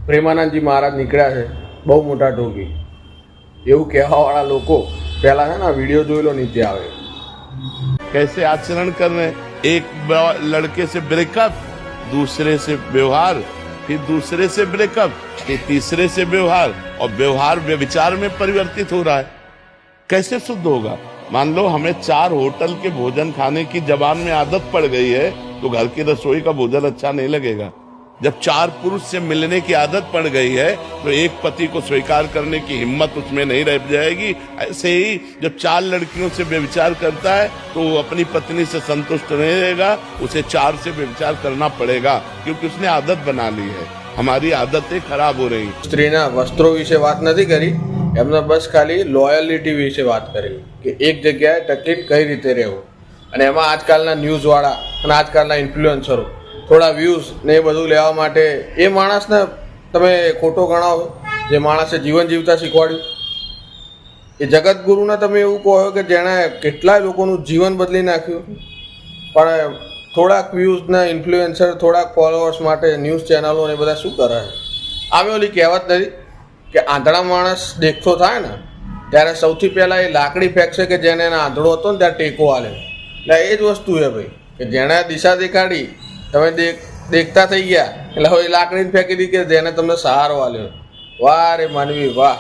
પ્રેમાનંદજી મહારાજ નીકળ્યા છે બહુ મોટા ઢોકી એવું કહેવાવાળા લોકો પહેલા છે ને વિડીયો જોઈ લો નીચે આવે कैसे आचरण कर रहे हैं। एक लड़के से ब्रेकअप, दूसरे से व्यवहार, फिर दूसरे से ब्रेकअप, फिर तीसरे से व्यवहार, और व्यवहार व्यभिचार में परिवर्तित हो रहा है। कैसे शुद्ध होगा। मान लो हमें 4 होटल के भोजन खाने की जबान में आदत पड़ गई है तो घर की रसोई का भोजन अच्छा नहीं लगेगा। जब 4 पुरुष से मिलने की आदत पड़ गई है तो एक पति को स्वीकार करने की हिम्मत उसमें नहीं रह जाएगी। ऐसे ही जब 4 लड़कियों से व्यभिचार करता है तो वो अपनी पत्नी से संतुष्ट नहीं रहेगा, उसे 4 से व्यभिचार करना पड़ेगा क्योंकि उसने आदत बना ली है। हमारी आदतें खराब हो रही। સ્ત્રીના વસ્ત્રો વિશે વાત નથી કરી, એમને બસ ખાલી લોયલિટી વિશે વાત કરી કે એક જગ્યાએ ટકી કઈ રીતે રહેવું। અને એમાં આજકાલના ન્યૂઝવાળા અને આજકાલના ઇન્ફ્લુએન્સરો થોડા વ્યૂઝ ને એ બધું લેવા માટે એ માણસને તમે ખોટો ગણાવો જે માણસે જીવન જીવતા શીખવાડ્યું। એ જગતગુરુને તમે એવું કહો કે જેણે કેટલાય લોકોનું જીવન બદલી નાખ્યું, પણ થોડાક વ્યૂઝના ઇન્ફ્લુએન્સર થોડાક ફોલોઅર્સ માટે ન્યૂઝ ચેનલો ને બધા શું કરે છે। આવે ઓલી કહેવત નથી કે આંધળા માણસ દેખતો થાય ને ત્યારે સૌથી પહેલાં એ લાકડી ફેંકશે કે જેને એને આંધળો હતો ને ત્યારે ટેકો આલે। એટલે એ જ વસ્તુ છે ભાઈ કે જેણે દિશા દેખાડી તમે દેખતા થઈ ગયા એટલે હવે લાકડીને ફેંકી દી કે જેને તમને સહારો આલ્યો। વાહ રે માનવી વાહ।